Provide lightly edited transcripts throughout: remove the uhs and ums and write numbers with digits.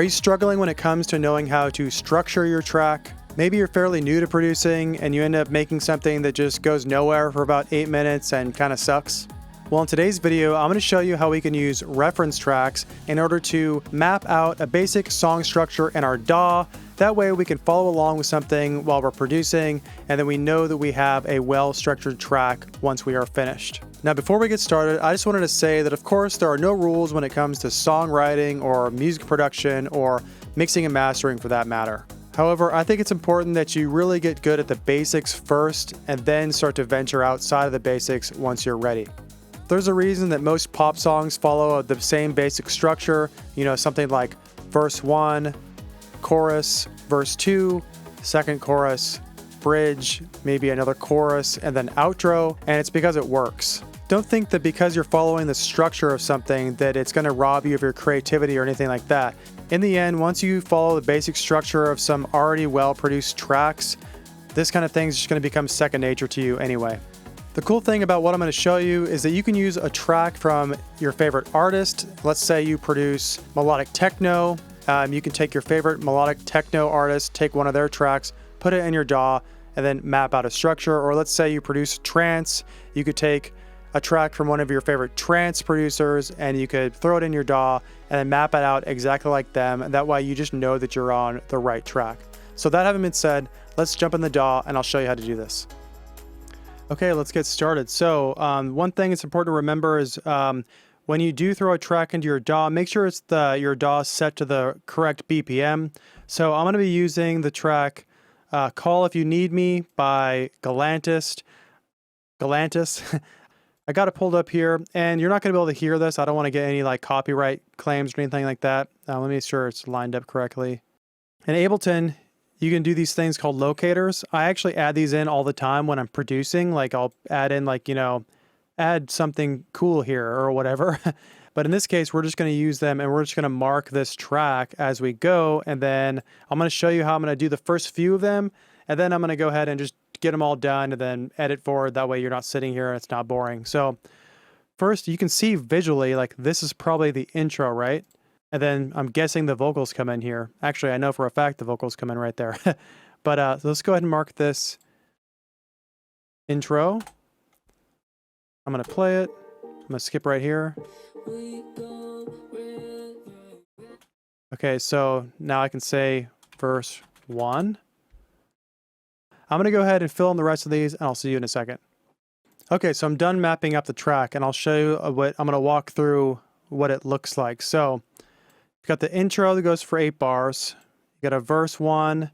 Are you struggling when it comes to knowing how to structure your track? Maybe you're fairly new to producing and you end up making something that just goes nowhere for about 8 minutes and kind of sucks. Well, in today's video, I'm going to show you how we can use reference tracks in order to map out a basic song structure in our DAW. That way we can follow along with something while we're producing, and then we know that we have a well-structured track once we are finished. Now, before we get started, I just wanted to say that of course there are no rules when it comes to songwriting or music production or mixing and mastering for that matter. However, I think it's important that you really get good at the basics first and then start to venture outside of the basics once you're ready. There's a reason that most pop songs follow the same basic structure, something like verse 1, chorus, verse 2, second chorus, bridge, maybe another chorus, and then outro, and it's because it works. Don't think that because you're following the structure of something that it's going to rob you of your creativity or anything like that. In the end, once you follow the basic structure of some already well-produced tracks, this kind of thing is just going to become second nature to you anyway. The cool thing about what I'm going to show you is that you can use a track from your favorite artist. Let's say you produce melodic techno. You can take your favorite melodic techno artist, take one of their tracks, put it in your DAW, and then map out a structure. Or let's say you produce trance. You could take a track from one of your favorite trance producers and you could throw it in your DAW and then map it out exactly like them. And that way you just know that you're on the right track. So that having been said, let's jump in the DAW and I'll show you how to do this. Okay, let's get started. So one thing it's important to remember is when you do throw a track into your DAW, make sure it's your DAW set to the correct BPM. So I'm going to be using the track Call If You Need Me by Galantis. I got it pulled up here, and you're not going to be able to hear this. I don't want to get any copyright claims or anything like that. Let me make sure it's lined up correctly. In Ableton, you can do these things called locators. I actually add these in all the time when I'm producing. I'll add in add something cool here or whatever. But in this case, we're just going to use them and we're just going to mark this track as we go. And then I'm going to show you how I'm going to do the first few of them. And then I'm going to go ahead and just get them all done and then edit forward. That way you're not sitting here and it's not boring. So first you can see visually, this is probably the intro, right? And then I'm guessing the vocals come in here. Actually, I know for a fact the vocals come in right there. But let's go ahead and mark this intro. I'm going to play it. I'm going to skip right here. Okay, so now I can say verse 1. I'm going to go ahead and fill in the rest of these, and I'll see you in a second. Okay, so I'm done mapping up the track, and I'll show you what I'm going to walk through what it looks like. So you've got the intro that goes for 8 bars. You got a verse 1,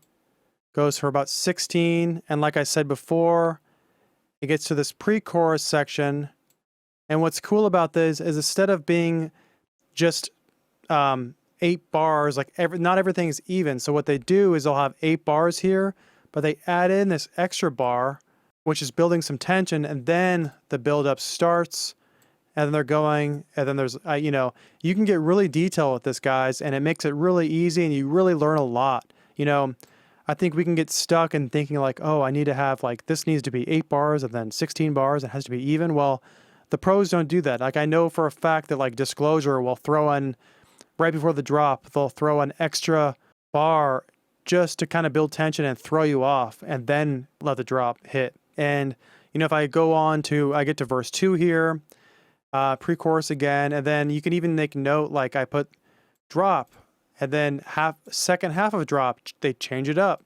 goes for about 16. And like I said before, it gets to this pre-chorus section. And what's cool about this is instead of being just 8 bars, not everything is even. So what they do is they'll have 8 bars here, but they add in this extra bar, which is building some tension, and then the build-up starts. And then they're going, and then there's, you can get really detailed with this, guys, and it makes it really easy, and you really learn a lot. I think we can get stuck in thinking oh, I need to have, this needs to be 8 bars and then 16 bars. It has to be even. Well, the pros don't do that. I know for a fact that, Disclosure will throw in, right before the drop, they'll throw an extra bar just to kind of build tension and throw you off, and then let the drop hit. And, if I go on to, I get to verse 2 here, pre-chorus again, and then you can even make note, I put drop, and then second half of drop, they change it up.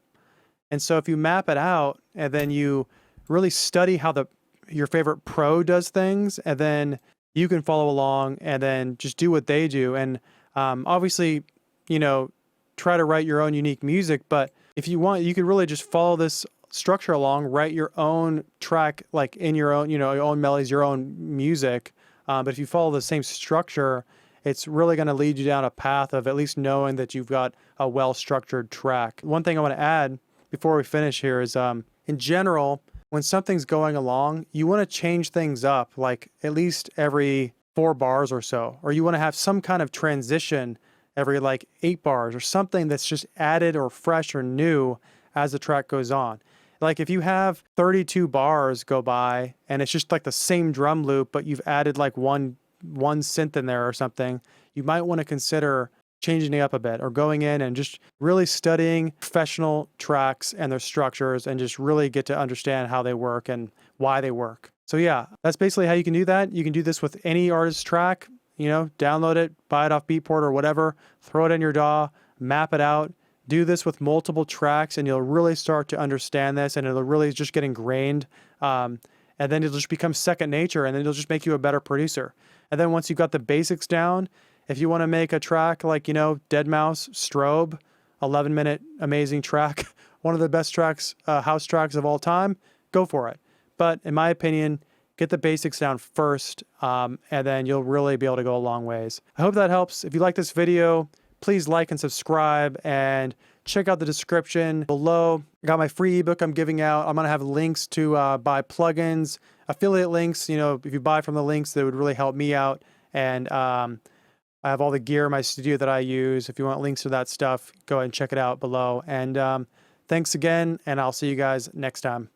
And so if you map it out, and then you really study how your favorite pro does things, and then you can follow along and then just do what they do. And obviously, try to write your own unique music, but if you want, you could really just follow this structure along, write your own track, in your own, your own melodies, your own music. But if you follow the same structure, it's really going to lead you down a path of at least knowing that you've got a well-structured track. One thing I want to add before we finish here is, in general, when something's going along, you want to change things up, at least every 4 bars or so, or you want to have some kind of transition every 8 bars or something that's just added or fresh or new as the track goes on. If you have 32 bars go by and it's just the same drum loop, but you've added one synth in there or something, you might want to consider changing it up a bit, or going in and just really studying professional tracks and their structures and just really get to understand how they work and why they work. So yeah, that's basically how you can do that. You can do this with any artist track, you know, download it, buy it off Beatport or whatever, throw it in your DAW, map it out, do this with multiple tracks, and you'll really start to understand this, and it'll really just get ingrained. And then it'll just become second nature, and then it'll just make you a better producer. And then once you've got the basics down, if you want to make a track like, you know, Deadmau5, Strobe, 11-minute amazing track, one of the best tracks, house tracks of all time, go for it. But in my opinion, get the basics down first, and then you'll really be able to go a long ways. I hope that helps. If you like this video, please like and subscribe, and check out the description below. I got my free ebook I'm giving out. I'm going to have links to buy plugins, affiliate links. You know, if you buy from the links, that would really help me out. And I have all the gear in my studio that I use. If you want links to that stuff, go ahead and check it out below. And thanks again, and I'll see you guys next time.